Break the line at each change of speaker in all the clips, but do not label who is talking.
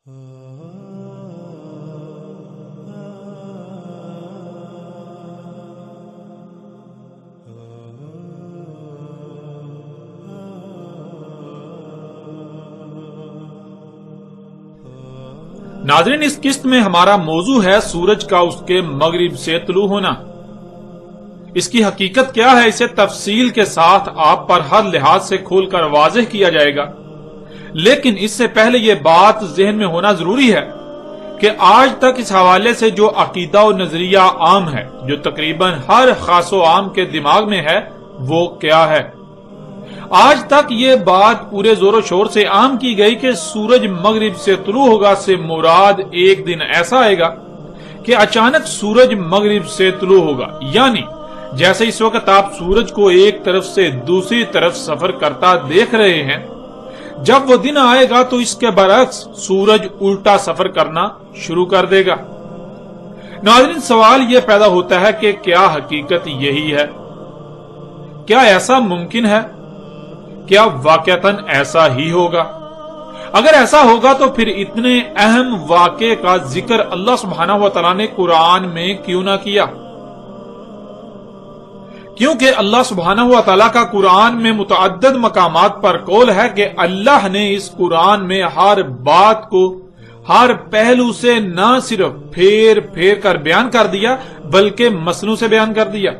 ناظرین، اس قسط میں ہمارا موضوع ہے سورج کا اس کے مغرب سے طلوع ہونا۔ اس کی حقیقت کیا ہے، اسے تفصیل کے ساتھ آپ پر ہر لحاظ سے کھول کر واضح کیا جائے گا، لیکن اس سے پہلے یہ بات ذہن میں ہونا ضروری ہے کہ آج تک اس حوالے سے جو عقیدہ و نظریہ عام ہے، جو تقریباً ہر خاص و عام کے دماغ میں ہے، وہ کیا ہے؟ آج تک یہ بات پورے زور و شور سے عام کی گئی کہ سورج مغرب سے طلوع ہوگا سے مراد ایک دن ایسا آئے گا کہ اچانک سورج مغرب سے طلوع ہوگا، یعنی جیسے اس وقت آپ سورج کو ایک طرف سے دوسری طرف سفر کرتا دیکھ رہے ہیں، جب وہ دن آئے گا تو اس کے برعکس سورج الٹا سفر کرنا شروع کر دے گا۔ ناظرین، سوال یہ پیدا ہوتا ہے کہ کیا حقیقت یہی ہے؟ کیا ایسا ممکن ہے؟ کیا واقعتاً ایسا ہی ہوگا؟ اگر ایسا ہوگا تو پھر اتنے اہم واقعے کا ذکر اللہ سبحانہ و تعالیٰ نے قرآن میں کیوں نہ کیا؟ کیونکہ اللہ سبحانہ و تعالیٰ کا قرآن میں متعدد مقامات پر قول ہے کہ اللہ نے اس قرآن میں ہر بات کو ہر پہلو سے نہ صرف پھیر پھیر کر بیان کر دیا بلکہ مسلوں سے بیان کر دیا،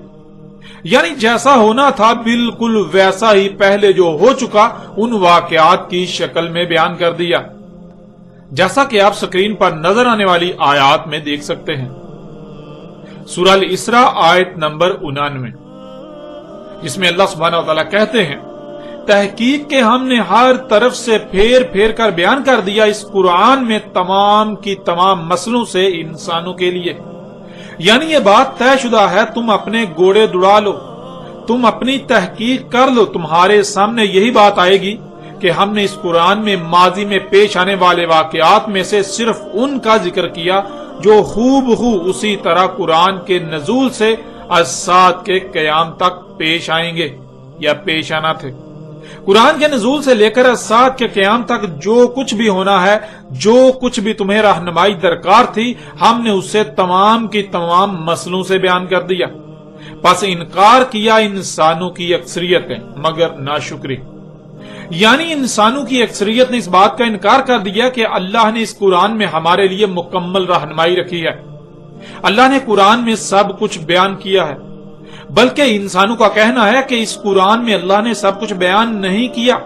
یعنی جیسا ہونا تھا بالکل ویسا ہی پہلے جو ہو چکا ان واقعات کی شکل میں بیان کر دیا، جیسا کہ آپ سکرین پر نظر آنے والی آیات میں دیکھ سکتے ہیں۔ سورہ الاسراء آیت نمبر 99، جس میں اللہ سبحانہ وتعالی کہتے ہیں، تحقیق کہ ہم نے ہر طرف سے پھیر پھیر کر بیان کر دیا اس قرآن میں تمام کی تمام مسلوں سے انسانوں کے لیے، یعنی یہ بات طے شدہ ہے، تم اپنے گھوڑے دوڑا لو، تم اپنی تحقیق کر لو، تمہارے سامنے یہی بات آئے گی کہ ہم نے اس قرآن میں ماضی میں پیش آنے والے واقعات میں سے صرف ان کا ذکر کیا جو ہو اسی طرح قرآن کے نزول سے الساعۃ کے قیام تک پیش آئیں گے یا پیش آنا تھے۔ قرآن کے نزول سے لے کر الساعۃ کے قیام تک جو کچھ بھی ہونا ہے، جو کچھ بھی تمہیں رہنمائی درکار تھی، ہم نے اسے تمام کی تمام مسلوں سے بیان کر دیا، پس انکار کیا انسانوں کی اکثریت ہے مگر ناشکری، یعنی انسانوں کی اکثریت نے اس بات کا انکار کر دیا کہ اللہ نے اس قرآن میں ہمارے لیے مکمل رہنمائی رکھی ہے، اللہ نے قرآن میں سب کچھ بیان کیا ہے، بلکہ انسانوں کا کہنا ہے کہ اس قرآن میں اللہ نے سب کچھ بیان نہیں کیا۔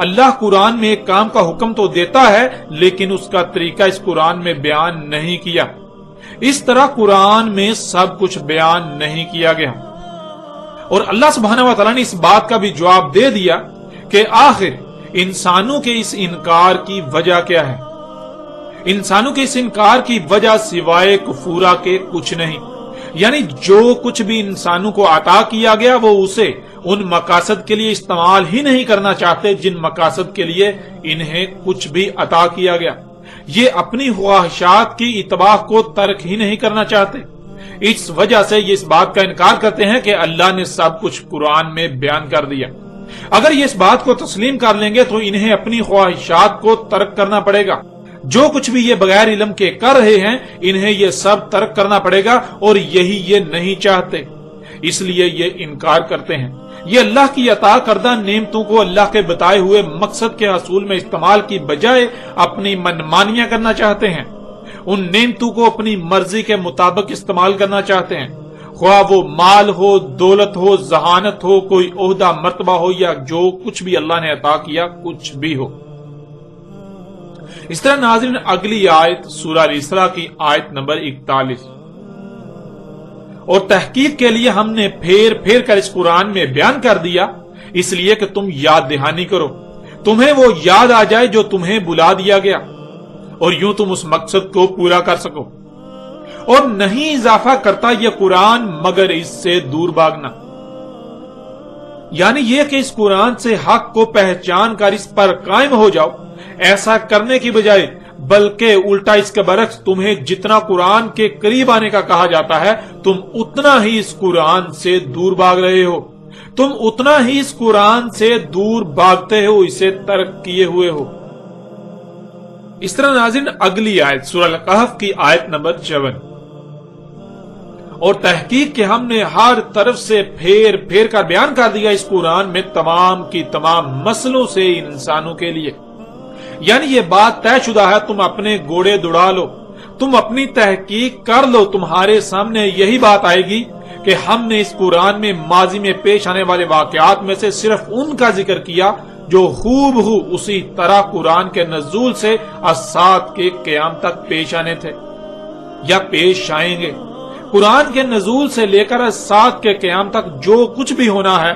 اللہ قرآن میں ایک کام کا حکم تو دیتا ہے لیکن اس کا طریقہ اس قرآن میں بیان نہیں کیا، اس طرح قرآن میں سب کچھ بیان نہیں کیا گیا۔ اور اللہ سبحانہ و تعالیٰ نے اس بات کا بھی جواب دے دیا کہ آخر انسانوں کے اس انکار کی وجہ کیا ہے۔ انسانوں کے اس انکار کی وجہ سوائے کفورا کے کچھ نہیں، یعنی جو کچھ بھی انسانوں کو عطا کیا گیا وہ اسے ان مقاصد کے لیے استعمال ہی نہیں کرنا چاہتے جن مقاصد کے لیے انہیں کچھ بھی عطا کیا گیا، یہ اپنی خواہشات کی اتباع کو ترک ہی نہیں کرنا چاہتے، اس وجہ سے یہ اس بات کا انکار کرتے ہیں کہ اللہ نے سب کچھ قرآن میں بیان کر دیا۔ اگر یہ اس بات کو تسلیم کر لیں گے تو انہیں اپنی خواہشات کو ترک کرنا پڑے گا، جو کچھ بھی یہ بغیر علم کے کر رہے ہیں انہیں یہ سب ترک کرنا پڑے گا، اور یہی یہ نہیں چاہتے، اس لیے یہ انکار کرتے ہیں۔ یہ اللہ کی عطا کردہ نعمتوں کو اللہ کے بتائے ہوئے مقصد کے حصول میں استعمال کی بجائے اپنی منمانیاں کرنا چاہتے ہیں، ان نعمتوں کو اپنی مرضی کے مطابق استعمال کرنا چاہتے ہیں، خواہ وہ مال ہو، دولت ہو، ذہانت ہو، کوئی عہدہ مرتبہ ہو، یا جو کچھ بھی اللہ نے عطا کیا کچھ بھی ہو۔ اس طرح ناظرین اگلی آیت سورہ الاسراء کی آیت نمبر 41، اور تحقیق کے لیے ہم نے پھیر پھیر کر اس قرآن میں بیان کر دیا اس لیے کہ تم یاد دہانی کرو، تمہیں وہ یاد آ جائے جو تمہیں بلا دیا گیا، اور یوں تم اس مقصد کو پورا کر سکو، اور نہیں اضافہ کرتا یہ قرآن مگر اس سے دور بھاگنا، یعنی یہ کہ اس قرآن سے حق کو پہچان کر اس پر قائم ہو جاؤ، ایسا کرنے کی بجائے بلکہ الٹا اس کے برعکس تمہیں جتنا قرآن کے قریب آنے کا کہا جاتا ہے تم اتنا ہی اس قرآن سے دور بھاگ رہے ہو، تم اتنا ہی اس قرآن سے دور بھاگتے ہو، اسے ترک کیے ہوئے ہو۔ اس طرح ناظرین اگلی آیت سورہ الکہف کی آیت نمبر 54، اور تحقیق کہ ہم نے ہر طرف سے پھیر پھیر کر بیان کر دیا اس قرآن میں تمام کی تمام مسئلوں سے انسانوں کے لیے، یعنی یہ بات طے شدہ ہے، تم اپنے گھوڑے دوڑا لو، تم اپنی تحقیق کر لو، تمہارے سامنے یہی بات آئے گی کہ ہم نے اس قرآن میں ماضی میں پیش آنے والے واقعات میں سے صرف ان کا ذکر کیا جو خوب ہو اسی طرح قرآن کے نزول سے الساعت کے قیام تک پیش آنے تھے یا پیش آئیں گے۔ قرآن کے نزول سے لے کر الساعت کے قیام تک جو کچھ بھی ہونا ہے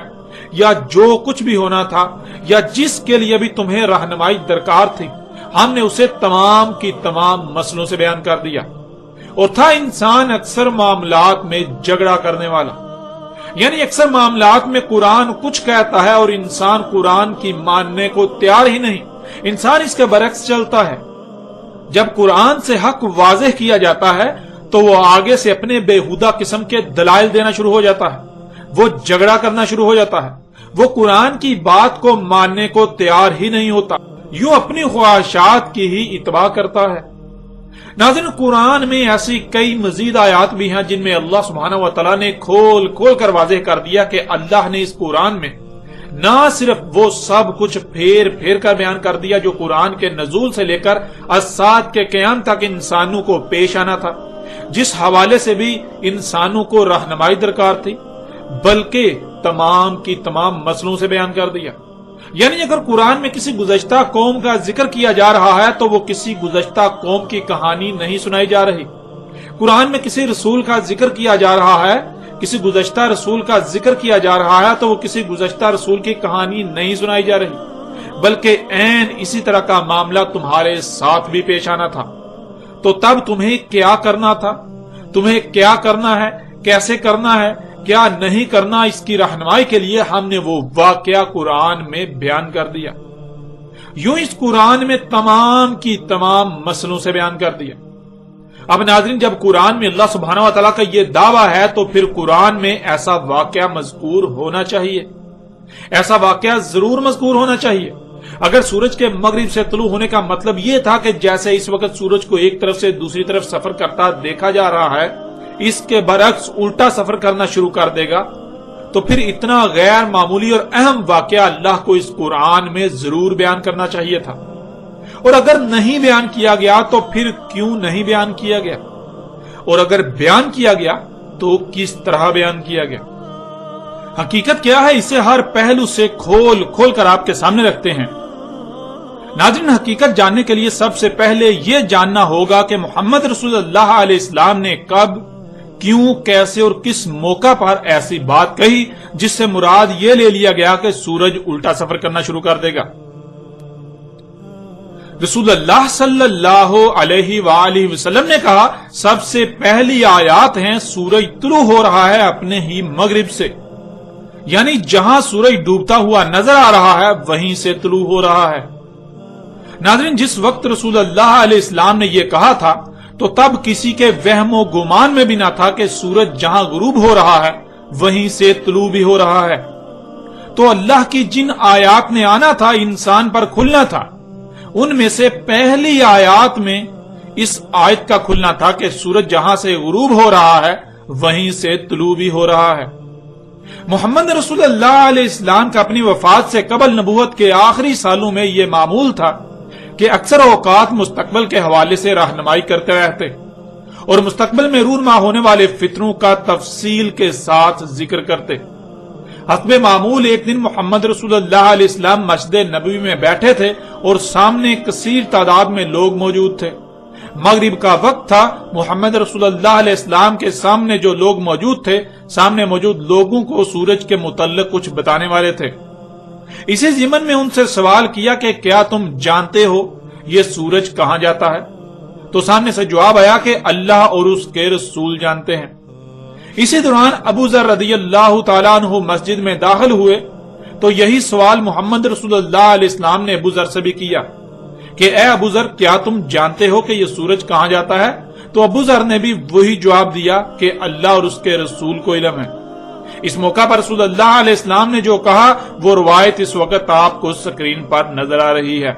یا جو کچھ بھی ہونا تھا یا جس کے لیے بھی تمہیں رہنمائی درکار تھی، ہم نے اسے تمام کی تمام مسئلوں سے بیان کر دیا۔ اور تھا انسان اکثر معاملات میں جھگڑا کرنے والا، یعنی اکثر معاملات میں قرآن کچھ کہتا ہے اور انسان قرآن کی ماننے کو تیار ہی نہیں، انسان اس کے برعکس چلتا ہے۔ جب قرآن سے حق واضح کیا جاتا ہے تو وہ آگے سے اپنے بےہودہ قسم کے دلائل دینا شروع ہو جاتا ہے، وہ جھگڑا کرنا شروع ہو جاتا ہے، وہ قرآن کی بات کو ماننے کو تیار ہی نہیں ہوتا، یوں اپنی خواہشات کی ہی اتباع کرتا ہے۔ ناظرین قرآن میں ایسی کئی مزید آیات بھی ہیں جن میں اللہ سبحانہ و تعالیٰ نے کھول کھول کر واضح کر دیا کہ اللہ نے اس قرآن میں نہ صرف وہ سب کچھ پھیر پھیر کر بیان کر دیا جو قرآن کے نزول سے لے کر الساعت کے قیام تک انسانوں کو پیش آنا تھا، جس حوالے سے بھی انسانوں کو رہنمائی درکار تھی، بلکہ تمام کی تمام مسئلوں سے بیان کر دیا۔ یعنی اگر قرآن میں کسی گزشتہ قوم کا ذکر کیا جا رہا ہے تو وہ کسی گزشتہ قوم کی کہانی نہیں سنائی جا رہی، قرآن میں کسی رسول کا ذکر کیا جا رہا ہے، کسی گزشتہ رسول کا ذکر کیا جا رہا ہے تو وہ کسی گزشتہ رسول کی کہانی نہیں سنائی جا رہی، بلکہ عین اسی طرح کا معاملہ تمہارے ساتھ بھی پیش آنا تھا۔ تو تب تمہیں کیا کرنا تھا، تمہیں کیا کرنا ہے، کیسے کرنا ہے، کیا نہیں کرنا، اس کی رہنمائی کے لیے ہم نے وہ واقعہ قرآن میں بیان کر دیا۔ یوں اس قرآن میں تمام کی تمام مسئلوں سے بیان کر دیا۔ اب ناظرین جب قرآن میں اللہ سبحانہ و تعالیٰ کا یہ دعویٰ ہے تو پھر قرآن میں ایسا واقعہ مذکور ہونا چاہیے، ایسا واقعہ ضرور مذکور ہونا چاہیے۔ اگر سورج کے مغرب سے طلوع ہونے کا مطلب یہ تھا کہ جیسے اس وقت سورج کو ایک طرف سے دوسری طرف سفر کرتا دیکھا جا رہا ہے اس کے برعکس الٹا سفر کرنا شروع کر دے گا، تو پھر اتنا غیر معمولی اور اہم واقعہ اللہ کو اس قرآن میں ضرور بیان کرنا چاہیے تھا۔ اور اگر نہیں بیان کیا گیا تو پھر کیوں نہیں بیان کیا گیا، اور اگر بیان کیا گیا تو کس طرح بیان کیا گیا؟ حقیقت کیا ہے اسے ہر پہلو سے کھول کھول کر آپ کے سامنے رکھتے ہیں۔ ناظرین حقیقت جاننے کے لیے سب سے پہلے یہ جاننا ہوگا کہ محمد رسول اللہ علیہ السلام نے کب، کیوں، کیسے اور کس موقع پر ایسی بات کہی جس سے مراد یہ لے لیا گیا کہ سورج الٹا سفر کرنا شروع کر دے گا۔ رسول اللہ صلی اللہ علیہ وآلہ وسلم نے کہا سب سے پہلی آیات ہیں سورج طلوع ہو رہا ہے اپنے ہی مغرب سے، یعنی جہاں سورج ڈوبتا ہوا نظر آ رہا ہے وہیں سے طلوع ہو رہا ہے۔ ناظرین جس وقت رسول اللہ علیہ السلام نے یہ کہا تھا تو تب کسی کے وہم و گمان میں بھی نہ تھا کہ سورج جہاں غروب ہو رہا ہے وہیں سے طلوع بھی ہو رہا ہے۔ تو اللہ کی جن آیات نے آنا تھا انسان پر کھلنا تھا، ان میں سے پہلی آیات میں اس آیت کا کھلنا تھا کہ سورج جہاں سے غروب ہو رہا ہے وہیں سے طلوع بھی ہو رہا ہے۔ محمد رسول اللہ علیہ السلام کا اپنی وفات سے قبل نبوت کے آخری سالوں میں یہ معمول تھا کہ اکثر اوقات مستقبل کے حوالے سے رہنمائی کرتے رہتے اور مستقبل میں رونما ہونے والے فتنوں کا تفصیل کے ساتھ ذکر کرتے۔ حسب معمول ایک دن محمد رسول اللہ علیہ السلام مسجد نبوی میں بیٹھے تھے اور سامنے کثیر تعداد میں لوگ موجود تھے۔ مغرب کا وقت تھا، محمد رسول اللہ علیہ السلام کے سامنے جو لوگ موجود تھے، سامنے موجود لوگوں کو سورج کے متعلق کچھ بتانے والے تھے۔ اسی ضمن میں ان سے سوال کیا کہ کیا تم جانتے ہو یہ سورج کہاں جاتا ہے؟ تو سامنے سے جواب آیا کہ اللہ اور اس کے رسول جانتے ہیں۔ اسی دوران ابو ذر رضی اللہ تعالیٰ عنہ مسجد میں داخل ہوئے تو یہی سوال محمد رسول اللہ علیہ السلام نے ابو ذر سے بھی کیا کہ اے ابو ذر کیا تم جانتے ہو کہ یہ سورج کہاں جاتا ہے؟ تو ابو ذر نے بھی وہی جواب دیا کہ اللہ اور اس کے رسول کو علم ہے۔ اس موقع پر رسول اللہ علیہ السلام نے جو کہا وہ روایت اس وقت آپ کو سکرین پر نظر آ رہی ہے۔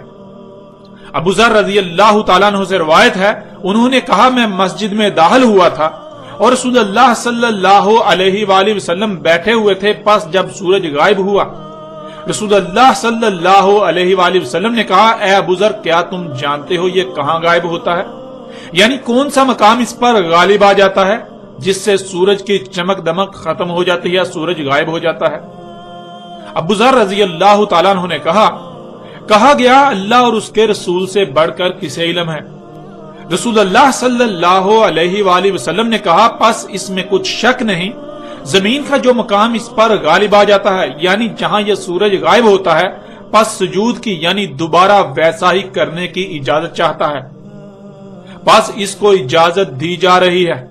ابو ذر رضی اللہ تعالیٰ عنہ سے روایت ہے، انہوں نے کہا میں مسجد میں داخل ہوا تھا اور رسول اللہ صلی اللہ علیہ وآلہ وسلم بیٹھے ہوئے تھے، پس جب سورج غائب ہوا رسول اللہ صلی اللہ علیہ وآلہ وسلم نے کہا اے ابو ذر کیا تم جانتے ہو یہ کہاں غائب ہوتا ہے؟ یعنی کون سا مقام اس پر غالب آ جاتا ہے جس سے سورج کی چمک دمک ختم ہو جاتی ہے، سورج غائب ہو جاتا ہے؟ ابو ذر رضی اللہ تعالیٰ عنہ نے کہا گیا اللہ اور اس کے رسول سے بڑھ کر کسے علم ہے؟ رسول اللہ صلی اللہ علیہ وآلہ وسلم نے کہا پس اس میں کچھ شک نہیں، زمین کا جو مقام اس پر غالب آ جاتا ہے یعنی جہاں یہ سورج غائب ہوتا ہے، پس سجود کی یعنی دوبارہ ویسا ہی کرنے کی اجازت چاہتا ہے، پس اس کو اجازت دی جا رہی ہے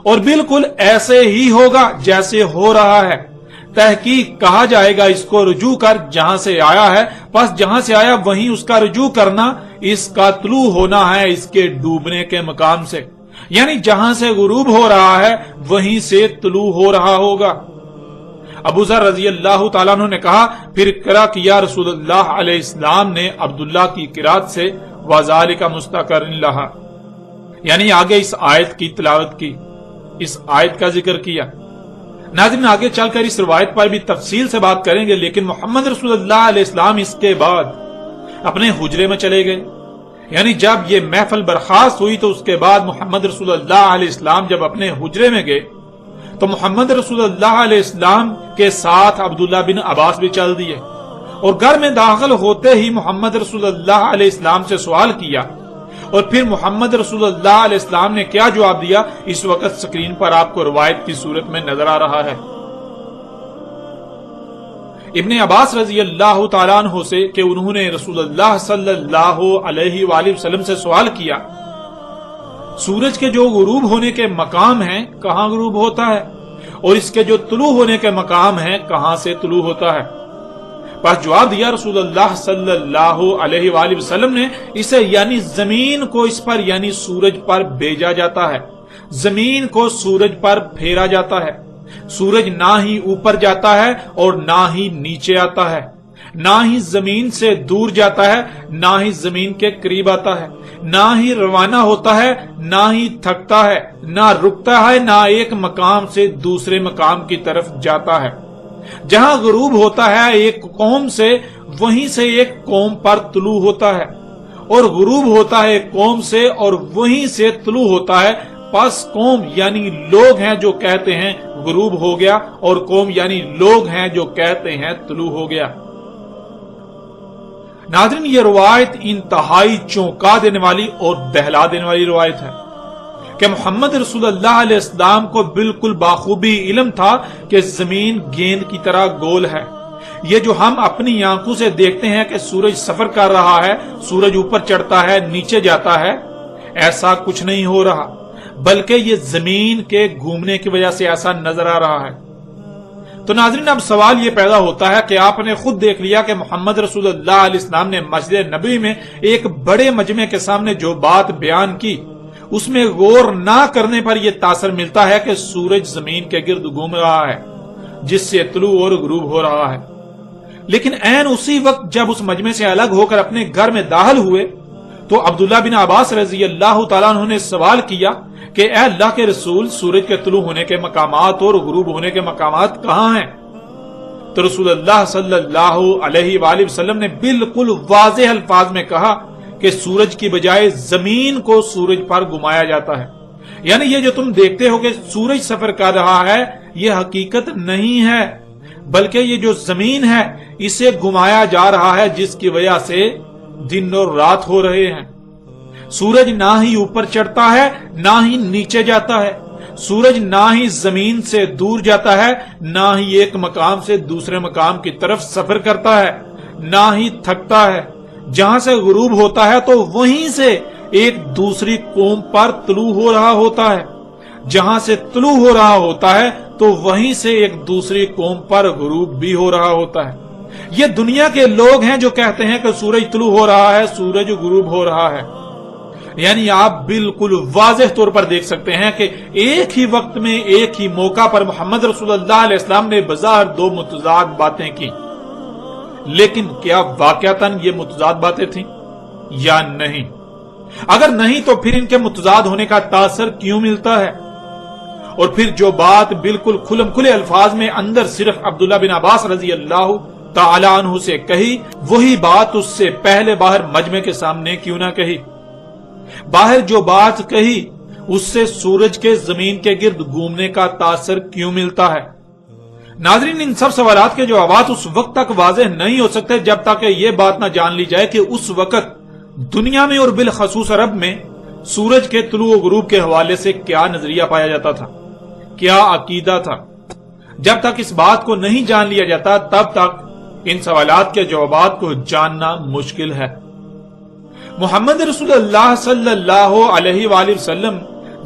اور بالکل ایسے ہی ہوگا جیسے ہو رہا ہے۔ تحقیق کہا جائے گا اس کو رجوع کر جہاں سے آیا ہے، پس جہاں سے آیا وہیں اس کا رجوع کرنا، اس کا طلوع ہونا ہے اس کے ڈوبنے کے مقام سے، یعنی جہاں سے غروب ہو رہا ہے وہیں سے طلوع ہو رہا ہوگا۔ ابو ذر رضی اللہ تعالیٰ عنہ نے کہا پھر قرأ کیا رسول اللہ علیہ السلام نے عبداللہ کی قرأت سے وَذَلِكَ مُسْتَقَرٌ لَهَا، یعنی آگے اس آیت کی تلاوت کی، اس آیت کا ذکر کیا۔ ناظرین آگے چل کر اس روایت پر بھی تفصیل سے بات کریں گے، لیکن محمد رسول اللہ علیہ السلام اس کے بعد اپنے حجرے میں چلے گئے، یعنی جب یہ محفل برخاست ہوئی تو اس کے بعد محمد رسول اللہ علیہ السلام جب اپنے حجرے میں گئے تو محمد رسول اللہ علیہ السلام کے ساتھ عبداللہ بن عباس بھی چل دیے، اور گھر میں داخل ہوتے ہی محمد رسول اللہ علیہ السلام سے سوال کیا، اور پھر محمد رسول اللہ علیہ السلام نے کیا جواب دیا اس وقت سکرین پر آپ کو روایت کی صورت میں نظر آ رہا ہے۔ ابن عباس رضی اللہ تعالیٰ عنہ سے کہ انہوں نے رسول اللہ صلی اللہ علیہ وآلہ وسلم سے سوال کیا سورج کے جو غروب ہونے کے مقام ہیں کہاں غروب ہوتا ہے اور اس کے جو طلوع ہونے کے مقام ہیں کہاں سے طلوع ہوتا ہے؟ بس جواب دیا رسول اللہ صلی اللہ علیہ وآلہ وسلم نے اسے یعنی زمین کو اس پر یعنی سورج پر بھیجا جاتا ہے، زمین کو سورج پر پھیرا جاتا ہے، سورج نہ ہی اوپر جاتا ہے اور نہ ہی نیچے آتا ہے، نہ ہی زمین سے دور جاتا ہے نہ ہی زمین کے قریب آتا ہے، نہ ہی روانہ ہوتا ہے نہ ہی تھکتا ہے، نہ رکتا ہے، نہ ایک مقام سے دوسرے مقام کی طرف جاتا ہے۔ جہاں غروب ہوتا ہے ایک قوم سے وہیں سے ایک قوم پر طلوع ہوتا ہے، اور غروب ہوتا ہے ایک قوم سے اور وہیں سے طلوع ہوتا ہے، پس قوم یعنی لوگ ہیں جو کہتے ہیں غروب ہو گیا اور قوم یعنی لوگ ہیں جو کہتے ہیں طلوع ہو گیا۔ ناظرین یہ روایت انتہائی چونکا دینے والی اور بہلا دینے والی روایت ہے کہ محمد رسول اللہ علیہ السلام کو بالکل باخوبی علم تھا کہ زمین گیند کی طرح گول ہے۔ یہ جو ہم اپنی آنکھوں سے دیکھتے ہیں کہ سورج سفر کر رہا ہے، سورج اوپر چڑھتا ہے نیچے جاتا ہے، ایسا کچھ نہیں ہو رہا، بلکہ یہ زمین کے گھومنے کی وجہ سے ایسا نظر آ رہا ہے۔ تو ناظرین اب سوال یہ پیدا ہوتا ہے کہ آپ نے خود دیکھ لیا کہ محمد رسول اللہ علیہ السلام نے مسجد نبوی میں ایک بڑے مجمع کے سامنے جو بات بیان کی اس میں غور نہ کرنے پر یہ تاثر ملتا ہے کہ سورج زمین کے گرد گھوم رہا ہے جس سے طلوع اور غروب ہو رہا ہے، لیکن عین اسی وقت جب اس مجمع سے الگ ہو کر اپنے گھر میں داخل ہوئے تو عبداللہ بن عباس رضی اللہ تعالیٰ عنہ نے سوال کیا کہ اے اللہ کے رسول سورج کے طلوع ہونے کے مقامات اور غروب ہونے کے مقامات کہاں ہیں؟ تو رسول اللہ صلی اللہ علیہ وآلہ وسلم نے بالکل واضح الفاظ میں کہا کہ سورج کی بجائے زمین کو سورج پر گھمایا جاتا ہے، یعنی یہ جو تم دیکھتے ہو کہ سورج سفر کر رہا ہے یہ حقیقت نہیں ہے، بلکہ یہ جو زمین ہے اسے گھمایا جا رہا ہے جس کی وجہ سے دن اور رات ہو رہے ہیں۔ سورج نہ ہی اوپر چڑھتا ہے نہ ہی نیچے جاتا ہے، سورج نہ ہی زمین سے دور جاتا ہے نہ ہی ایک مقام سے دوسرے مقام کی طرف سفر کرتا ہے، نہ ہی تھکتا ہے۔ جہاں سے غروب ہوتا ہے تو وہیں سے ایک دوسری قوم پر طلوع ہو رہا ہوتا ہے، جہاں سے طلوع ہو رہا ہوتا ہے تو وہیں سے ایک دوسری قوم پر غروب بھی ہو رہا ہوتا ہے۔ یہ دنیا کے لوگ ہیں جو کہتے ہیں کہ سورج طلوع ہو رہا ہے سورج غروب ہو رہا ہے، یعنی آپ بالکل واضح طور پر دیکھ سکتے ہیں کہ ایک ہی وقت میں ایک ہی موقع پر محمد رسول اللہ علیہ السلام نے بظاہر دو متضاد باتیں کی، لیکن کیا واقعتاً یہ متضاد باتیں تھیں؟ یا نہیں؟ اگر نہیں تو پھر ان کے متضاد ہونے کا تاثر کیوں ملتا ہے؟ اور پھر جو بات بالکل کھلم کھلے الفاظ میں اندر صرف عبداللہ بن عباس رضی اللہ تعالی عنہ سے کہی، وہی بات اس سے پہلے باہر مجمع کے سامنے کیوں نہ کہی؟ باہر جو بات کہی اس سے سورج کے زمین کے گرد گھومنے کا تاثر کیوں ملتا ہے؟ ناظرین، ان سب سوالات کے جوابات اس وقت تک واضح نہیں ہو سکتے جب تک یہ بات نہ جان لی جائے کہ اس وقت دنیا میں اور بالخصوص عرب میں سورج کے طلوع و غروب کے حوالے سے کیا نظریہ پایا جاتا تھا، کیا عقیدہ تھا۔ جب تک اس بات کو نہیں جان لیا جاتا تب تک ان سوالات کے جوابات کو جاننا مشکل ہے۔ محمد رسول اللہ صلی اللہ علیہ وآلہ وسلم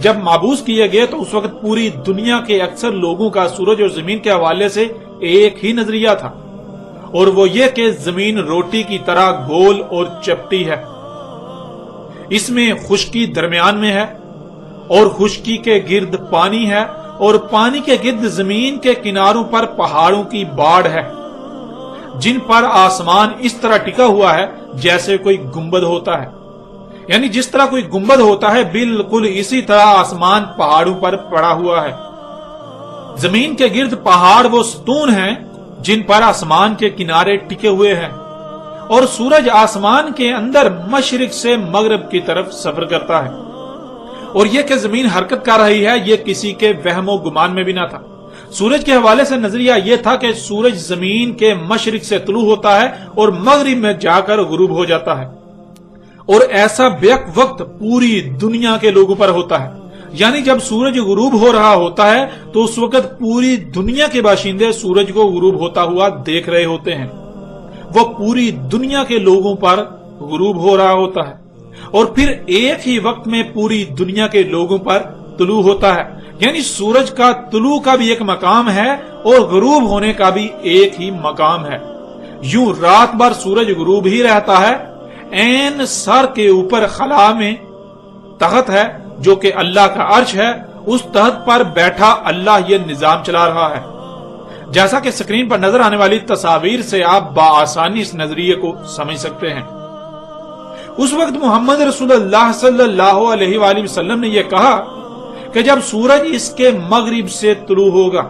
جب مبعوث کیے گئے تو اس وقت پوری دنیا کے اکثر لوگوں کا سورج اور زمین کے حوالے سے ایک ہی نظریہ تھا، اور وہ یہ کہ زمین روٹی کی طرح گول اور چپٹی ہے، اس میں خشکی درمیان میں ہے، اور خشکی کے گرد پانی ہے، اور پانی کے گرد زمین کے کناروں پر پہاڑوں کی باڑ ہے، جن پر آسمان اس طرح ٹکا ہوا ہے جیسے کوئی گنبد ہوتا ہے۔ یعنی جس طرح کوئی گنبد ہوتا ہے بالکل اسی طرح آسمان پہاڑوں پر پڑا ہوا ہے۔ زمین کے گرد پہاڑ وہ ستون ہیں جن پر آسمان کے کنارے ٹکے ہوئے ہیں، اور سورج آسمان کے اندر مشرق سے مغرب کی طرف سفر کرتا ہے۔ اور یہ کہ زمین حرکت کر رہی ہے یہ کسی کے وہم و گمان میں بھی نہ تھا۔ سورج کے حوالے سے نظریہ یہ تھا کہ سورج زمین کے مشرق سے طلوع ہوتا ہے اور مغرب میں جا کر غروب ہو جاتا ہے، اور ایسا بیک وقت پوری دنیا کے لوگوں پر ہوتا ہے۔ یعنی جب سورج غروب ہو رہا ہوتا ہے تو اس وقت پوری دنیا کے باشندے سورج کو غروب ہوتا ہوا دیکھ رہے ہوتے ہیں، وہ پوری دنیا کے لوگوں پر غروب ہو رہا ہوتا ہے، اور پھر ایک ہی وقت میں پوری دنیا کے لوگوں پر طلوع ہوتا ہے۔ یعنی سورج کا طلوع کا بھی ایک مقام ہے اور غروب ہونے کا بھی ایک ہی مقام ہے۔ یوں رات بھر سورج غروب ہی رہتا ہے، عین سر کے اوپر خلا میں تخت ہے جو کہ اللہ کا عرش ہے، اس تخت پر بیٹھا اللہ یہ نظام چلا رہا ہے۔ جیسا کہ سکرین پر نظر آنے والی تصاویر سے آپ بآسانی اس نظریے کو سمجھ سکتے ہیں۔ اس وقت محمد رسول اللہ صلی اللہ علیہ وآلہ وسلم نے یہ کہا کہ جب سورج اس کے مغرب سے طلوع ہوگا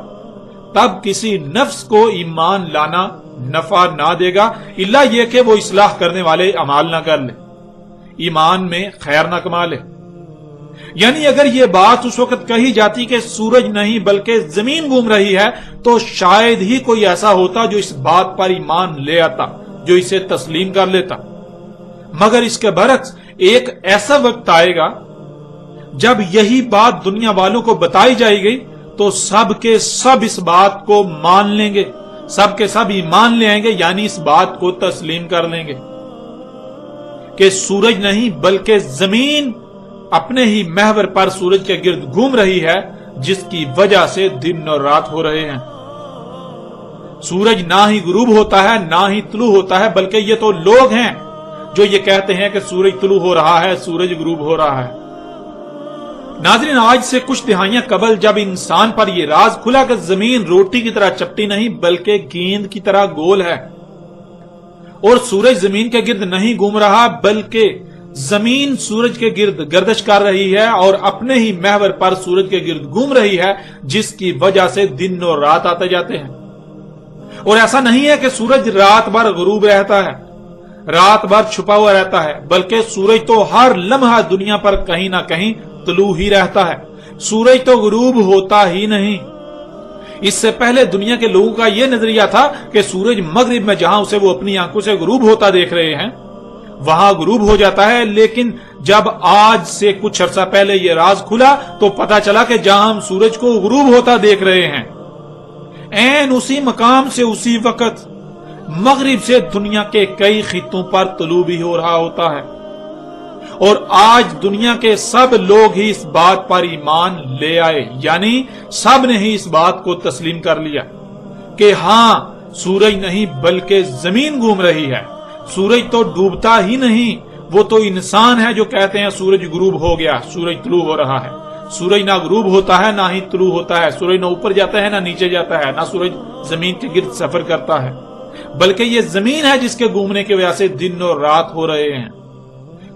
تب کسی نفس کو ایمان لانا نفع نہ دے گا الا یہ کہ وہ اصلاح کرنے والے اعمال نہ کر لے، ایمان میں خیر نہ کما لے۔ یعنی اگر یہ بات اس وقت کہی جاتی کہ سورج نہیں بلکہ زمین گھوم رہی ہے تو شاید ہی کوئی ایسا ہوتا جو اس بات پر ایمان لے آتا، جو اسے تسلیم کر لیتا۔ مگر اس کے برعکس ایک ایسا وقت آئے گا جب یہی بات دنیا والوں کو بتائی جائے گی تو سب کے سب اس بات کو مان لیں گے، سب کے سب ایمان لے آئیں گے، یعنی اس بات کو تسلیم کر لیں گے کہ سورج نہیں بلکہ زمین اپنے ہی محور پر سورج کے گرد گھوم رہی ہے، جس کی وجہ سے دن اور رات ہو رہے ہیں۔ سورج نہ ہی غروب ہوتا ہے نہ ہی طلوع ہوتا ہے، بلکہ یہ تو لوگ ہیں جو یہ کہتے ہیں کہ سورج طلوع ہو رہا ہے، سورج غروب ہو رہا ہے۔ ناظرین، آج سے کچھ دہائیاں قبل جب انسان پر یہ راز کھلا کہ زمین روٹی کی طرح چپٹی نہیں بلکہ گیند کی طرح گول ہے، اور سورج زمین کے گرد نہیں گھوم رہا بلکہ زمین سورج کے گرد گردش کر رہی ہے اور اپنے ہی محور پر سورج کے گرد گھوم رہی ہے، جس کی وجہ سے دن اور رات آتے جاتے ہیں۔ اور ایسا نہیں ہے کہ سورج رات بھر غروب رہتا ہے، رات بھر چھپا ہوا رہتا ہے، بلکہ سورج تو ہر لمحہ دنیا پر کہیں نہ کہیں طلوع ہی رہتا ہے، سورج تو غروب ہوتا ہی نہیں۔ اس سے پہلے دنیا کے لوگوں کا یہ نظریہ تھا کہ سورج مغرب میں جہاں اسے وہ اپنی آنکھوں سے غروب ہوتا دیکھ رہے ہیں وہاں غروب ہو جاتا ہے، لیکن جب آج سے کچھ عرصہ پہلے یہ راز کھلا تو پتا چلا کہ جہاں ہم سورج کو غروب ہوتا دیکھ رہے ہیں عین اسی مقام سے اسی وقت مغرب سے دنیا کے کئی خطوں پر طلوع بھی ہو رہا ہوتا ہے، اور آج دنیا کے سب لوگ ہی اس بات پر ایمان لے آئے، یعنی سب نے ہی اس بات کو تسلیم کر لیا کہ ہاں سورج نہیں بلکہ زمین گھوم رہی ہے، سورج تو ڈوبتا ہی نہیں، وہ تو انسان ہے جو کہتے ہیں سورج غروب ہو گیا، سورج طلوع ہو رہا ہے۔ سورج نہ غروب ہوتا ہے نہ ہی طلوع ہوتا ہے، سورج نہ اوپر جاتا ہے نہ نیچے جاتا ہے، نہ سورج زمین کے گرد سفر کرتا ہے، بلکہ یہ زمین ہے جس کے گھومنے کی وجہ سے دن اور رات ہو رہے ہیں۔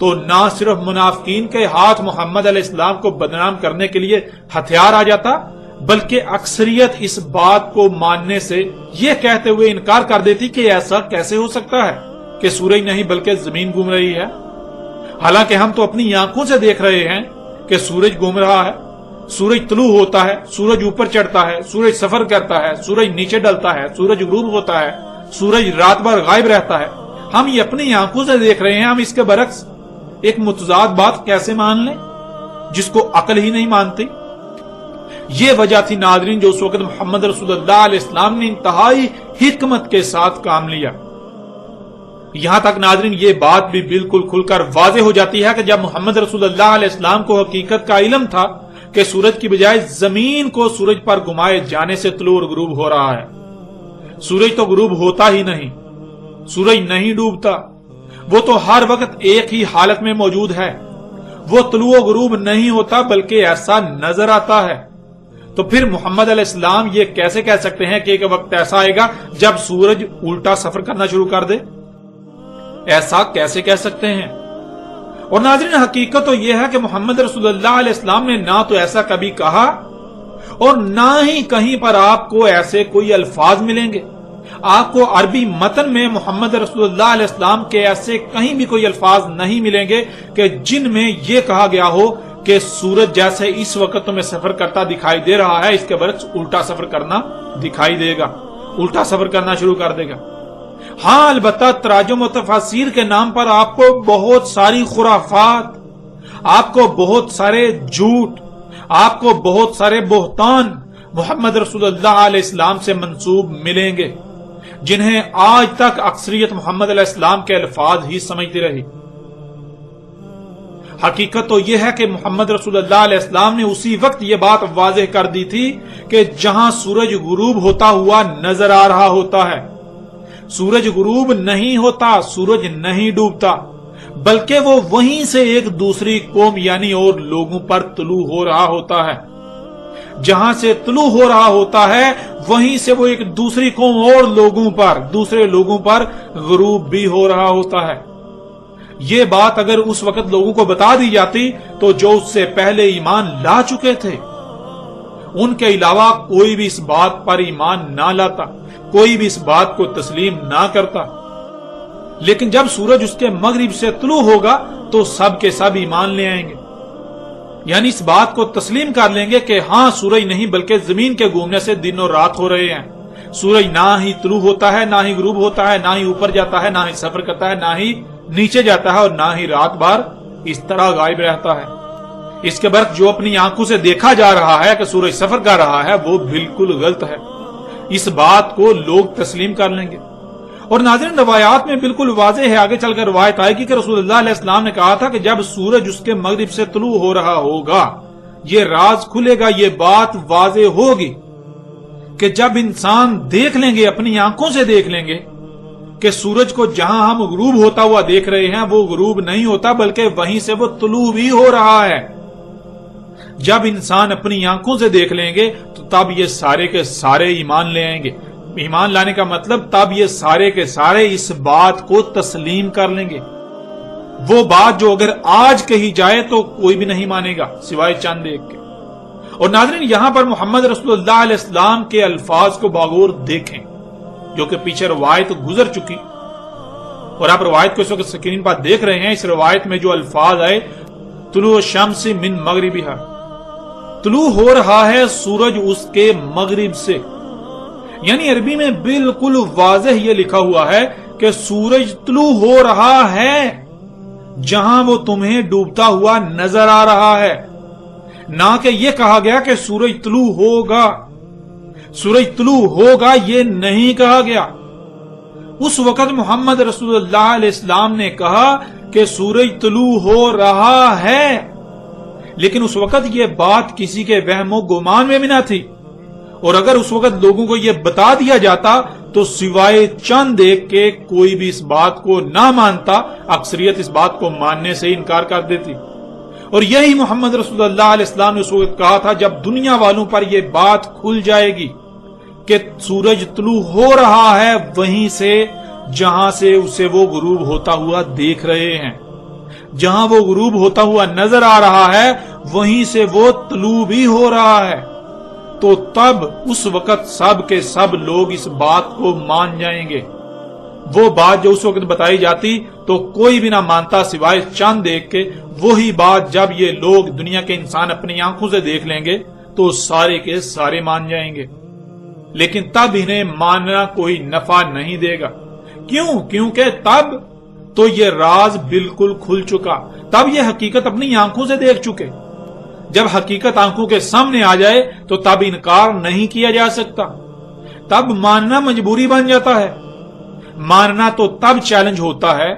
تو نہ صرف منافقین کے ہاتھ محمد علیہ السلام کو بدنام کرنے کے لیے ہتھیار آ جاتا، بلکہ اکثریت اس بات کو ماننے سے یہ کہتے ہوئے انکار کر دیتی کہ ایسا کیسے ہو سکتا ہے کہ سورج نہیں بلکہ زمین گھوم رہی ہے، حالانکہ ہم تو اپنی آنکھوں سے دیکھ رہے ہیں کہ سورج گھوم رہا ہے، سورج طلوع ہوتا ہے، سورج اوپر چڑھتا ہے، سورج سفر کرتا ہے، سورج نیچے ڈلتا ہے، سورج غروب ہوتا ہے، سورج رات بھر غائب رہتا ہے، ہم یہ اپنی آنکھوں سے دیکھ رہے ہیں، ہم اس کے برعکس ایک متضاد بات کیسے مان لیں جس کو عقل ہی نہیں مانتی؟ یہ وجہ تھی ناظرین جو اس وقت محمد رسول اللہ علیہ السلام نے انتہائی حکمت کے ساتھ کام لیا۔ یہاں تک ناظرین یہ بات بھی بالکل کھل کر واضح ہو جاتی ہے کہ جب محمد رسول اللہ علیہ السلام کو حقیقت کا علم تھا کہ سورج کی بجائے زمین کو سورج پر گھمائے جانے سے طلوع اور غروب ہو رہا ہے، سورج تو غروب ہوتا ہی نہیں، سورج نہیں ڈوبتا، وہ تو ہر وقت ایک ہی حالت میں موجود ہے، وہ طلوع و غروب نہیں ہوتا بلکہ ایسا نظر آتا ہے، تو پھر محمد علیہ السلام یہ کیسے کہہ سکتے ہیں کہ ایک وقت ایسا آئے گا جب سورج الٹا سفر کرنا شروع کر دے؟ ایسا کیسے کہہ سکتے ہیں؟ اور ناظرین حقیقت تو یہ ہے کہ محمد رسول اللہ علیہ السلام نے نہ تو ایسا کبھی کہا اور نہ ہی کہیں پر آپ کو ایسے کوئی الفاظ ملیں گے۔ آپ کو عربی متن میں محمد رسول اللہ علیہ السلام کے ایسے کہیں بھی کوئی الفاظ نہیں ملیں گے کہ جن میں یہ کہا گیا ہو کہ سورج جیسے اس وقت تمہیں سفر کرتا دکھائی دے رہا ہے، اس کے برعکس الٹا سفر کرنا دکھائی دے گا، الٹا سفر کرنا شروع کر دے گا۔ ہاں البتہ تراجم و تفاسیر کے نام پر آپ کو بہت ساری خرافات، آپ کو بہت سارے جھوٹ، آپ کو بہت سارے بہتان محمد رسول اللہ علیہ السلام سے منسوب ملیں گے، جنہیں آج تک اکثریت محمد علیہ السلام کے الفاظ ہی سمجھتی رہی۔ حقیقت تو یہ ہے کہ محمد رسول اللہ علیہ السلام نے اسی وقت یہ بات واضح کر دی تھی کہ جہاں سورج غروب ہوتا ہوا نظر آ رہا ہوتا ہے، سورج غروب نہیں ہوتا، سورج نہیں ڈوبتا، بلکہ وہ وہیں سے ایک دوسری قوم یعنی اور لوگوں پر طلوع ہو رہا ہوتا ہے، جہاں سے طلوع ہو رہا ہوتا ہے وہیں سے وہ ایک دوسری قوم اور لوگوں پر، دوسرے لوگوں پر غروب بھی ہو رہا ہوتا ہے۔ یہ بات اگر اس وقت لوگوں کو بتا دی جاتی تو جو اس سے پہلے ایمان لا چکے تھے ان کے علاوہ کوئی بھی اس بات پر ایمان نہ لاتا، کوئی بھی اس بات کو تسلیم نہ کرتا، لیکن جب سورج اس کے مغرب سے طلوع ہوگا تو سب کے سب ایمان لے آئیں گے، یعنی اس بات کو تسلیم کر لیں گے کہ ہاں سورج نہیں بلکہ زمین کے گھومنے سے دن اور رات ہو رہے ہیں، سورج نہ ہی طلوع ہوتا ہے، نہ ہی غروب ہوتا ہے، نہ ہی اوپر جاتا ہے، نہ ہی سفر کرتا ہے، نہ ہی نیچے جاتا ہے، اور نہ ہی رات بھر اس طرح غائب رہتا ہے۔ اس کے برعکس جو اپنی آنکھوں سے دیکھا جا رہا ہے کہ سورج سفر کر رہا ہے وہ بالکل غلط ہے، اس بات کو لوگ تسلیم کر لیں گے۔ اور ناظرین روایات میں بالکل واضح ہے، آگے چل کر روایت آئے گی کہ رسول اللہ علیہ السلام نے کہا تھا کہ جب سورج اس کے مغرب سے طلوع ہو رہا ہوگا یہ راز کھلے گا، یہ بات واضح ہوگی کہ جب انسان دیکھ لیں گے، اپنی آنکھوں سے دیکھ لیں گے کہ سورج کو جہاں ہم غروب ہوتا ہوا دیکھ رہے ہیں وہ غروب نہیں ہوتا بلکہ وہیں سے وہ طلوع بھی ہو رہا ہے۔ جب انسان اپنی آنکھوں سے دیکھ لیں گے تو تب یہ سارے کے سارے ایمان لے آئیں گے۔ ایمان لانے کا مطلب تب یہ سارے کے سارے اس بات کو تسلیم کر لیں گے، وہ بات جو اگر آج کہی جائے تو کوئی بھی نہیں مانے گا سوائے چند ایک کے۔ اور ناظرین یہاں پر محمد رسول اللہ علیہ السلام کے الفاظ کو باغور دیکھیں جو کہ پیچھے روایت گزر چکی، اور آپ روایت کو اس وقت سکرین پر دیکھ رہے ہیں۔ اس روایت میں جو الفاظ آئے طلوع الشمس من مغربها، طلوع ہو رہا ہے سورج اس کے مغرب سے، یعنی عربی میں بالکل واضح یہ لکھا ہوا ہے کہ سورج طلوع ہو رہا ہے جہاں وہ تمہیں ڈوبتا ہوا نظر آ رہا ہے، نہ کہ یہ کہا گیا کہ سورج طلوع ہوگا، سورج طلوع ہوگا یہ نہیں کہا گیا۔ اس وقت محمد رسول اللہ علیہ السلام نے کہا کہ سورج طلوع ہو رہا ہے، لیکن اس وقت یہ بات کسی کے وہم و گمان میں بھی نہ تھی، اور اگر اس وقت لوگوں کو یہ بتا دیا جاتا تو سوائے چند ایک کے کوئی بھی اس بات کو نہ مانتا، اکثریت اس بات کو ماننے سے انکار کر دیتی۔ اور یہی محمد رسول اللہ علیہ السلام نے اس وقت کہا تھا جب دنیا والوں پر یہ بات کھل جائے گی کہ سورج طلوع ہو رہا ہے وہیں سے جہاں سے اسے وہ غروب ہوتا ہوا دیکھ رہے ہیں، جہاں وہ غروب ہوتا ہوا نظر آ رہا ہے وہیں سے وہ طلوع بھی ہو رہا ہے، تو تب اس وقت سب کے سب لوگ اس بات کو مان جائیں گے۔ وہ بات جو اس وقت بتائی جاتی تو کوئی بھی نہ مانتا سوائے چاند دیکھ کے، وہی بات جب یہ لوگ دنیا کے انسان اپنی آنکھوں سے دیکھ لیں گے تو سارے کے سارے مان جائیں گے، لیکن تب انہیں ماننا کوئی نفع نہیں دے گا۔ کیوں؟ کیونکہ تب تو یہ راز بالکل کھل چکا، تب یہ حقیقت اپنی آنکھوں سے دیکھ چکے۔ جب حقیقت آنکھوں کے سامنے آ جائے تو تب انکار نہیں کیا جا سکتا، تب ماننا مجبوری بن جاتا ہے۔ ماننا تو تب چیلنج ہوتا ہے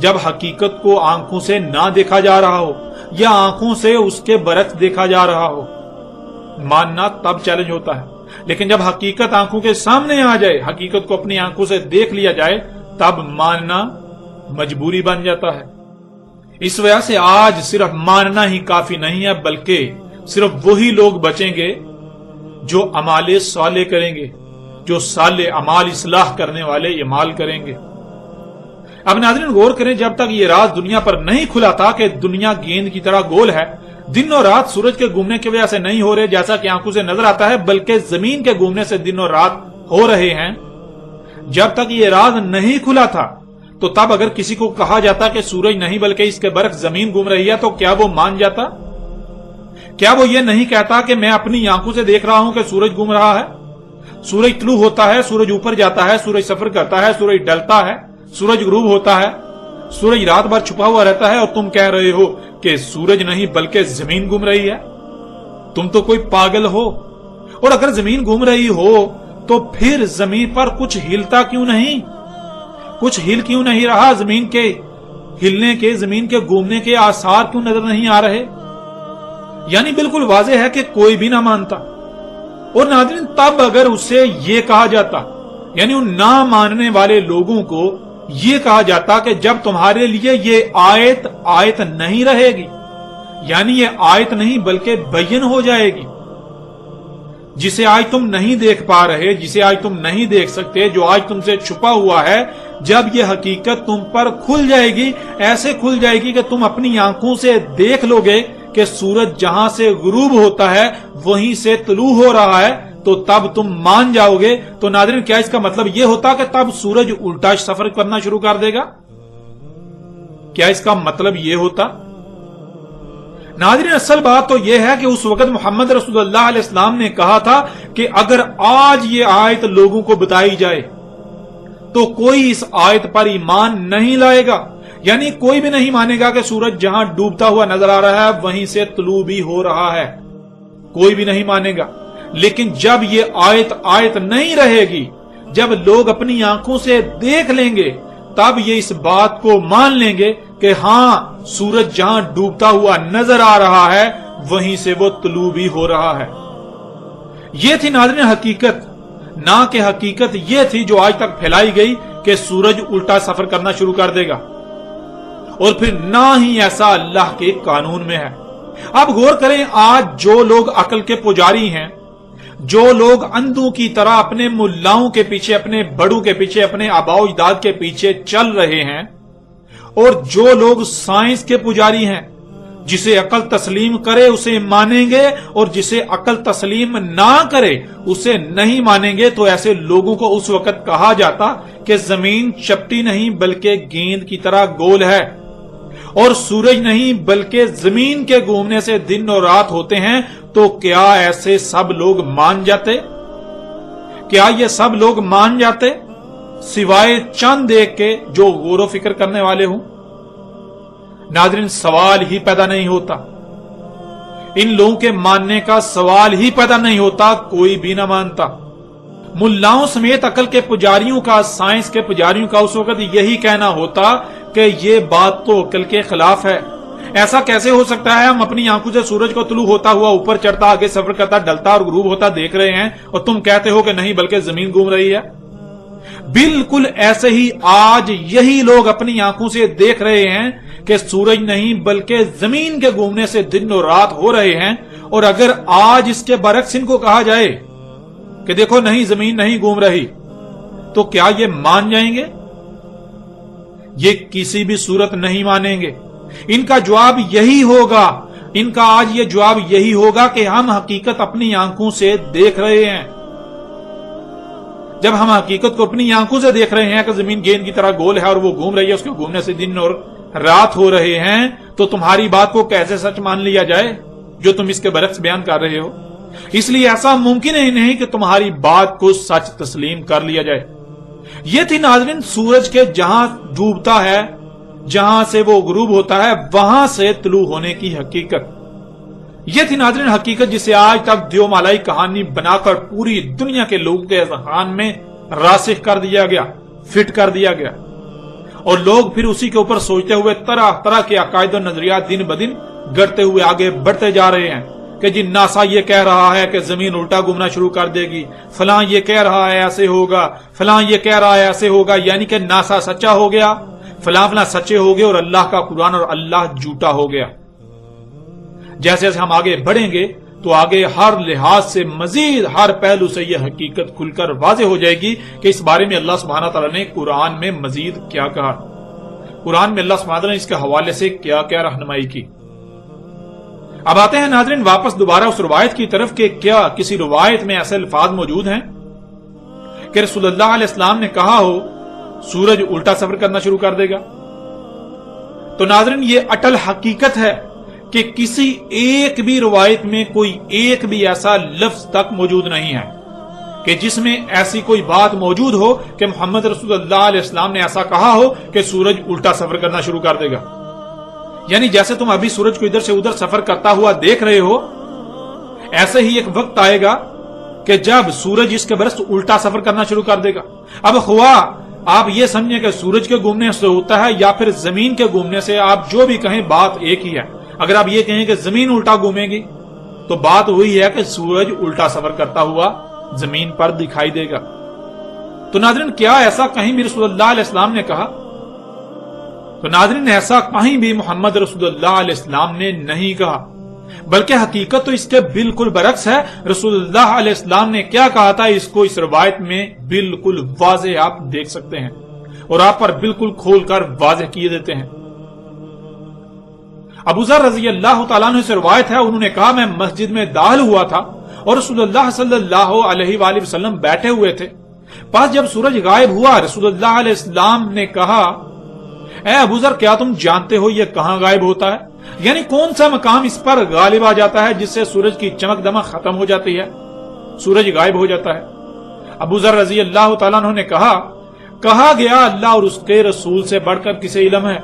جب حقیقت کو آنکھوں سے نہ دیکھا جا رہا ہو یا آنکھوں سے اس کے برعکس دیکھا جا رہا ہو، ماننا تب چیلنج ہوتا ہے۔ لیکن جب حقیقت آنکھوں کے سامنے آ جائے، حقیقت کو اپنی آنکھوں سے دیکھ لیا جائے، تب ماننا مجبوری بن جاتا ہے۔ اس وجہ سے آج صرف ماننا ہی کافی نہیں ہے، بلکہ صرف وہی لوگ بچیں گے جو اعمال صالح کریں گے، جو صالح اعمال اصلاح کرنے والے اعمال کریں گے۔ اب ناظرین غور کریں، جب تک یہ راز دنیا پر نہیں کھلا تھا کہ دنیا گیند کی طرح گول ہے، دن اور رات سورج کے گھومنے کی وجہ سے نہیں ہو رہے جیسا کہ آنکھوں سے نظر آتا ہے، بلکہ زمین کے گھومنے سے دن اور رات ہو رہے ہیں، جب تک یہ راز نہیں کھلا تھا تو تب اگر کسی کو کہا جاتا کہ سورج نہیں بلکہ اس کے برعکس زمین گھوم رہی ہے تو کیا وہ مان جاتا؟ کیا وہ یہ نہیں کہتا کہ میں اپنی آنکھوں سے دیکھ رہا ہوں کہ سورج گھوم رہا ہے؟ سورج طلوع ہوتا ہے، سورج اوپر جاتا ہے، سورج سفر کرتا ہے، سورج ڈلتا ہے، سورج غروب ہوتا ہے، سورج رات بھر چھپا ہوا رہتا ہے، اور تم کہہ رہے ہو کہ سورج نہیں بلکہ زمین گھوم رہی ہے؟ تم تو کوئی پاگل ہو۔ اور اگر زمین گھوم رہی ہو تو پھر زمین پر کچھ ہلتا کیوں نہیں؟ کچھ ہل کیوں نہیں رہا؟ زمین کے ہلنے کے، زمین کے گھومنے کے آثار کیوں نظر نہیں آ رہے؟ یعنی بالکل واضح ہے کہ کوئی بھی نہ مانتا۔ اور ناظرین تب اگر اسے یہ کہا جاتا، یعنی ان نہ ماننے والے لوگوں کو یہ کہا جاتا کہ جب تمہارے لیے یہ آیت نہیں رہے گی، یعنی یہ آیت نہیں بلکہ بین ہو جائے گی، جسے آج تم نہیں دیکھ پا رہے، جسے آج تم نہیں دیکھ سکتے، جو آج تم سے چھپا ہوا ہے، جب یہ حقیقت تم پر کھل جائے گی، ایسے کھل جائے گی کہ تم اپنی آنکھوں سے دیکھ لو گے کہ سورج جہاں سے غروب ہوتا ہے وہیں سے طلوع ہو رہا ہے، تو تب تم مان جاؤ گے۔ تو ناظرین کیا اس کا مطلب یہ ہوتا کہ تب سورج الٹا سفر کرنا شروع کر دے گا؟ کیا اس کا مطلب یہ ہوتا؟ ناظرین اصل بات تو یہ ہے کہ اس وقت محمد رسول اللہ علیہ السلام نے کہا تھا کہ اگر آج یہ آیت لوگوں کو بتائی جائے تو کوئی اس آیت پر ایمان نہیں لائے گا، یعنی کوئی بھی نہیں مانے گا کہ سورج جہاں ڈوبتا ہوا نظر آ رہا ہے وہیں سے طلوع بھی ہو رہا ہے، کوئی بھی نہیں مانے گا۔ لیکن جب یہ آیت نہیں رہے گی، جب لوگ اپنی آنکھوں سے دیکھ لیں گے، تب یہ اس بات کو مان لیں گے کہ ہاں سورج جہاں ڈوبتا ہوا نظر آ رہا ہے وہیں سے وہ طلوع بھی ہو رہا ہے۔ یہ تھی ناظرین حقیقت، نہ کہ حقیقت یہ تھی جو آج تک پھیلائی گئی کہ سورج الٹا سفر کرنا شروع کر دے گا، اور پھر نہ ہی ایسا اللہ کے قانون میں ہے۔ اب غور کریں، آج جو لوگ عقل کے پجاری ہیں، جو لوگ اندھوں کی طرح اپنے ملاؤں کے پیچھے، اپنے بڑوں کے پیچھے، اپنے آباء و اجداد کے پیچھے چل رہے ہیں، اور جو لوگ سائنس کے پجاری ہیں، جسے عقل تسلیم کرے اسے مانیں گے، اور جسے عقل تسلیم نہ کرے اسے نہیں مانیں گے، تو ایسے لوگوں کو اس وقت کہا جاتا کہ زمین چپٹی نہیں بلکہ گیند کی طرح گول ہے، اور سورج نہیں بلکہ زمین کے گھومنے سے دن اور رات ہوتے ہیں۔ تو کیا ایسے سب لوگ مان جاتے؟ کیا یہ سب لوگ مان جاتے سوائے چند دیکھ کے جو غور و فکر کرنے والے ہوں؟ ناظرین سوال ہی پیدا نہیں ہوتا، ان لوگوں کے ماننے کا سوال ہی پیدا نہیں ہوتا، کوئی بھی نہ مانتا۔ ملاؤں سمیت عقل کے پجاریوں کا، سائنس کے پجاریوں کا اس وقت یہی کہنا ہوتا کہ یہ بات تو عقل کے خلاف ہے۔ ایسا کیسے ہو سکتا ہے؟ ہم اپنی آنکھوں سے سورج کو طلوع ہوتا ہوا، اوپر چڑھتا، آگے سفر کرتا، ڈلتا اور غروب ہوتا دیکھ رہے ہیں، اور تم کہتے ہو کہ نہیں بلکہ زمین گھوم رہی ہے۔ بالکل ایسے ہی آج یہی لوگ اپنی آنکھوں سے دیکھ رہے ہیں کہ سورج نہیں بلکہ زمین کے گھومنے سے دن اور رات ہو رہے ہیں، اور اگر آج اس کے برعکس ان کو کہا جائے کہ دیکھو نہیں زمین نہیں گھوم رہی، تو کیا یہ مان جائیں گے؟ یہ کسی بھی صورت نہیں مانیں گے، ان کا جواب یہی ہوگا، ان کا آج یہ جواب یہی ہوگا کہ ہم حقیقت اپنی آنکھوں سے دیکھ رہے ہیں۔ جب ہم حقیقت کو اپنی آنکھوں سے دیکھ رہے ہیں کہ زمین گیند کی طرح گول ہے اور وہ گھوم رہی ہے، اس کے گھومنے سے دن اور رات ہو رہے ہیں، تو تمہاری بات کو کیسے سچ مان لیا جائے جو تم اس کے برعکس بیان کر رہے ہو؟ اس لیے ایسا ممکن ہی نہیں کہ تمہاری بات کو سچ تسلیم کر لیا جائے۔ یہ تھی ناظرین سورج کے جہاں ڈوبتا ہے، جہاں سے وہ غروب ہوتا ہے، وہاں سے طلوع ہونے کی حقیقت۔ یہ تھی ناظرین حقیقت جسے آج تک دیو مالائی کہانی بنا کر پوری دنیا کے لوگوں کے ذہن میں راسخ کر دیا گیا، فٹ کر دیا گیا، اور لوگ پھر اسی کے اوپر سوچتے ہوئے طرح طرح کے عقائد و نظریات دن بدن گڑتے ہوئے آگے بڑھتے جا رہے ہیں کہ جی ناسا یہ کہہ رہا ہے کہ زمین الٹا گھومنا شروع کر دے گی، فلاں یہ کہہ رہا ہے ایسے ہوگا، فلاں یہ کہہ رہا ہے ایسے ہوگا، یعنی کہ ناسا سچا ہو گیا، فلاں فلاں سچے ہو گئے اور اللہ کا قرآن اور اللہ جھوٹا ہو گیا۔ جیسے جیسے ہم آگے بڑھیں گے تو آگے ہر لحاظ سے مزید ہر پہلو سے یہ حقیقت کھل کر واضح ہو جائے گی کہ اس بارے میں اللہ سبحانہ تعالیٰ نے قرآن میں مزید کیا کہا، قرآن میں اللہ سبحانہ تعالیٰ نے اس کے حوالے سے کیا کیا رہنمائی کی۔ اب آتے ہیں ناظرین واپس دوبارہ اس روایت کی طرف کہ کیا کسی روایت میں ایسے الفاظ موجود ہیں کہ رسول اللہ علیہ السلام نے کہا ہو سورج الٹا سفر کرنا شروع کر دے گا؟ تو ناظرین یہ اٹل حقیقت ہے کہ کسی ایک بھی روایت میں کوئی ایک بھی ایسا لفظ تک موجود نہیں ہے کہ جس میں ایسی کوئی بات موجود ہو کہ محمد رسول اللہ علیہ السلام نے ایسا کہا ہو کہ سورج الٹا سفر کرنا شروع کر دے گا۔ یعنی جیسے تم ابھی سورج کو ادھر سے ادھر سفر کرتا ہوا دیکھ رہے ہو، ایسے ہی ایک وقت آئے گا کہ جب سورج اس کے برعکس الٹا سفر کرنا شروع کر دے گا۔ اب خواہ آپ یہ سمجھیں کہ سورج کے گھومنے سے ہوتا ہے یا پھر زمین کے گھومنے سے، آپ جو بھی کہیں بات ایک ہی ہے۔ اگر آپ یہ کہیں کہ زمین الٹا گھومے گی تو بات وہی ہے کہ سورج الٹا سفر کرتا ہوا زمین پر دکھائی دے گا۔ تو ناظرین کیا ایسا کہیں بھی رسول اللہ علیہ السلام نے کہا؟ تو ناظرین ایسا کہیں بھی محمد رسول اللہ علیہ السلام نے نہیں کہا، بلکہ حقیقت تو اس کے بالکل برعکس ہے۔ رسول اللہ علیہ السلام نے کیا کہا تھا اس کو اس روایت میں بالکل واضح آپ دیکھ سکتے ہیں اور آپ پر بالکل کھول کر واضح کیے دیتے ہیں۔ ابو ذر رضی اللہ تعالیٰ عنہ سے روایت ہے، انہوں نے کہا میں مسجد میں داخل ہوا تھا اور رسول اللہ صلی اللہ علیہ وآلہ وسلم بیٹھے ہوئے تھے۔ پس جب سورج غائب ہوا رسول اللہ علیہ السلام نے کہا اے ابو ذر کیا تم جانتے ہو یہ کہاں غائب ہوتا ہے؟ یعنی کون سا مقام اس پر غالب آ جاتا ہے جس سے سورج کی چمک دمک ختم ہو جاتی ہے، سورج غائب ہو جاتا ہے؟ ابو ذر رضی اللہ تعالیٰ عنہ نے کہا گیا اللہ اور اس کے رسول سے بڑھ کر کسے علم ہے؟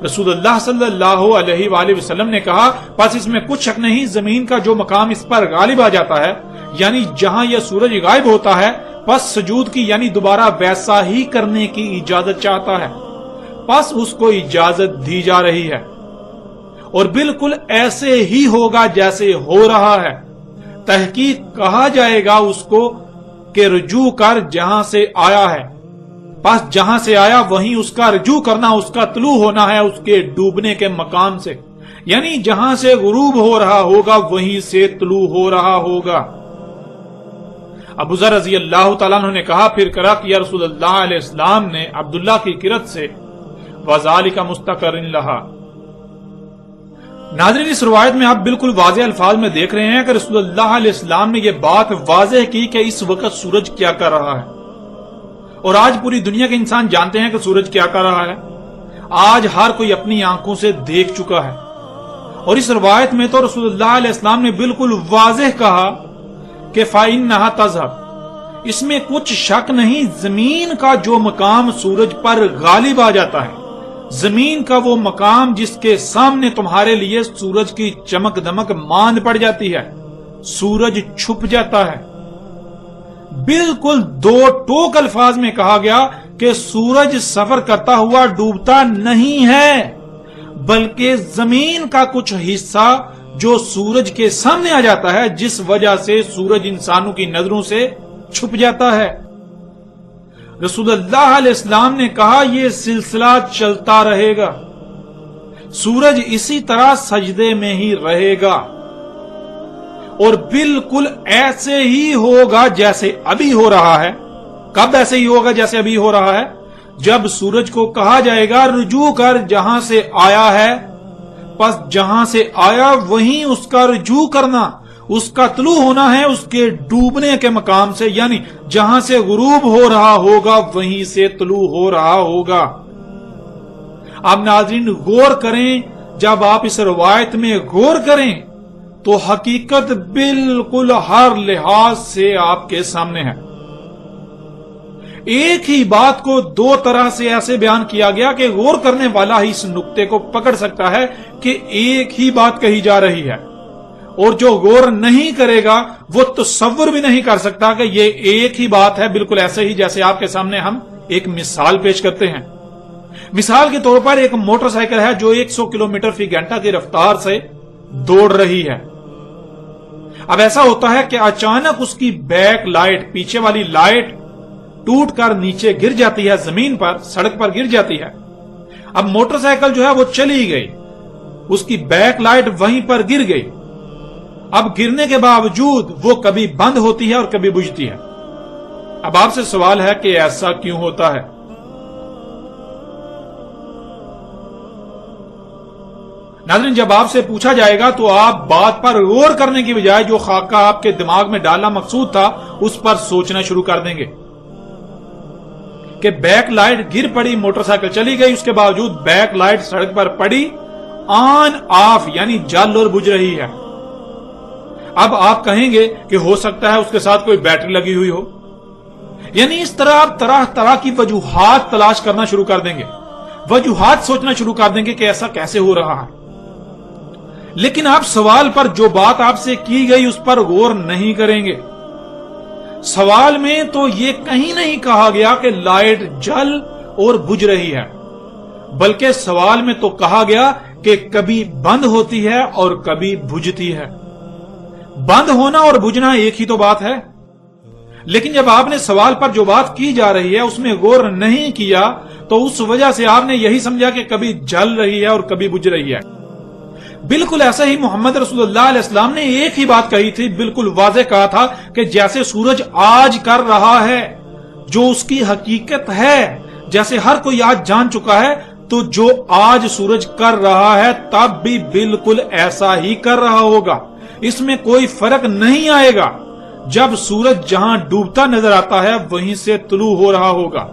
رسول اللہ صلی اللہ علیہ وآلہ وسلم نے کہا پس اس میں کچھ شک نہیں، زمین کا جو مقام اس پر غالب آ جاتا ہے یعنی جہاں یہ سورج غائب ہوتا ہے، پس سجود کی یعنی دوبارہ ویسا ہی کرنے کی اجازت چاہتا ہے، پس اس کو اجازت دی جا رہی ہے اور بالکل ایسے ہی ہوگا جیسے ہو رہا ہے۔ تحقیق کہا جائے گا اس کو کہ رجوع کر جہاں سے آیا ہے، پس جہاں سے آیا وہیں اس کا رجوع کرنا، اس کا طلوع ہونا ہے اس کے ڈوبنے کے مقام سے، یعنی جہاں سے غروب ہو رہا ہوگا وہیں سے طلوع ہو رہا ہوگا۔ ابو ذر رضی اللہ تعالیٰ عنہ نے کہا پھر کرا کہ یا رسول اللہ علیہ السلام نے عبداللہ کی قرت سے وَذَلِكَ مُسْتَقَرٍ لَهَا۔ ناظرین اس روایت میں آپ بالکل واضح الفاظ میں دیکھ رہے ہیں کہ رسول اللہ علیہ السلام نے یہ بات واضح کی کہ اس وقت سورج کیا کر رہا ہے، اور آج پوری دنیا کے انسان جانتے ہیں کہ سورج کیا کر رہا ہے، آج ہر کوئی اپنی آنکھوں سے دیکھ چکا ہے۔ اور اس روایت میں تو رسول اللہ علیہ السلام نے بالکل واضح کہا کہ فَإِنَّهَا تَذْهَبُ، اس میں کچھ شک نہیں، زمین کا جو مقام سورج پر غالب آ جاتا ہے، زمین کا وہ مقام جس کے سامنے تمہارے لیے سورج کی چمک دمک ماند پڑ جاتی ہے، سورج چھپ جاتا ہے۔ بالکل دو ٹوک الفاظ میں کہا گیا کہ سورج سفر کرتا ہوا ڈوبتا نہیں ہے، بلکہ زمین کا کچھ حصہ جو سورج کے سامنے آ جاتا ہے جس وجہ سے سورج انسانوں کی نظروں سے چھپ جاتا ہے۔ رسول اللہ علیہ السلام نے کہا یہ سلسلہ چلتا رہے گا، سورج اسی طرح سجدے میں ہی رہے گا اور بالکل ایسے ہی ہوگا جیسے ابھی ہو رہا ہے۔ کب ایسے ہی ہوگا جیسے ابھی ہو رہا ہے؟ جب سورج کو کہا جائے گا رجوع کر جہاں سے آیا ہے، پس جہاں سے آیا وہیں اس کا رجوع کرنا، اس کا طلوع ہونا ہے اس کے ڈوبنے کے مقام سے، یعنی جہاں سے غروب ہو رہا ہوگا وہیں سے طلوع ہو رہا ہوگا۔ اب ناظرین غور کریں، جب آپ اس روایت میں غور کریں تو حقیقت بالکل ہر لحاظ سے آپ کے سامنے ہے۔ ایک ہی بات کو دو طرح سے ایسے بیان کیا گیا کہ غور کرنے والا ہی اس نقطے کو پکڑ سکتا ہے کہ ایک ہی بات کہی جا رہی ہے، اور جو غور نہیں کرے گا وہ تصور بھی نہیں کر سکتا کہ یہ ایک ہی بات ہے، بالکل ایسے ہی جیسے آپ کے سامنے ہم ایک مثال پیش کرتے ہیں۔ مثال کے طور پر ایک موٹر سائیکل ہے جو 100 کلومیٹر فی گھنٹہ کی رفتار سے دوڑ رہی ہے۔ اب ایسا ہوتا ہے کہ اچانک اس کی بیک لائٹ، پیچھے والی لائٹ ٹوٹ کر نیچے گر جاتی ہے، زمین پر، سڑک پر گر جاتی ہے۔ اب موٹر سائیکل جو ہے وہ چلی گئی، اس کی بیک لائٹ وہیں پر گر گئی۔ اب گرنے کے باوجود وہ کبھی بند ہوتی ہے اور کبھی بجھتی ہے۔ اب آپ سے سوال ہے کہ ایسا کیوں ہوتا ہے؟ ناظرین جب آپ سے پوچھا جائے گا تو آپ بات پر غور کرنے کی بجائے جو خاکہ آپ کے دماغ میں ڈالنا مقصود تھا اس پر سوچنا شروع کر دیں گے کہ بیک لائٹ گر پڑی، موٹر سائیکل چلی گئی، اس کے باوجود بیک لائٹ سڑک پر پڑی، آن آف یعنی جل اور بجھ رہی ہے۔ اب آپ کہیں گے کہ ہو سکتا ہے اس کے ساتھ کوئی بیٹری لگی ہوئی ہو، یعنی اس طرح آپ طرح طرح کی وجوہات تلاش کرنا شروع کر دیں گے، وجوہات سوچنا شروع کر دیں گے کہ ایسا کیسے ہو رہا ہے۔ لیکن آپ سوال پر جو بات آپ سے کی گئی اس پر غور نہیں کریں گے۔ سوال میں تو یہ کہیں نہیں کہا گیا کہ لائٹ جل اور بجھ رہی ہے، بلکہ سوال میں تو کہا گیا کہ کبھی بند ہوتی ہے اور کبھی بجھتی ہے۔ بند ہونا اور بجھنا ایک ہی تو بات ہے، لیکن جب آپ نے سوال پر جو بات کی جا رہی ہے اس میں غور نہیں کیا تو اس وجہ سے آپ نے یہی سمجھا کہ کبھی جل رہی ہے اور کبھی بجھ رہی ہے۔ بالکل ایسا ہی محمد رسول اللہ علیہ السلام نے ایک ہی بات کہی تھی، بالکل واضح کہا تھا کہ جیسے سورج آج کر رہا ہے جو اس کی حقیقت ہے، جیسے ہر کوئی آج جان چکا ہے، تو جو آج سورج کر رہا ہے تب بھی بالکل ایسا ہی کر رہا ہوگا، اس میں کوئی فرق نہیں آئے گا۔ جب سورج جہاں ڈوبتا نظر آتا ہے وہیں سے طلوع ہو رہا ہوگا۔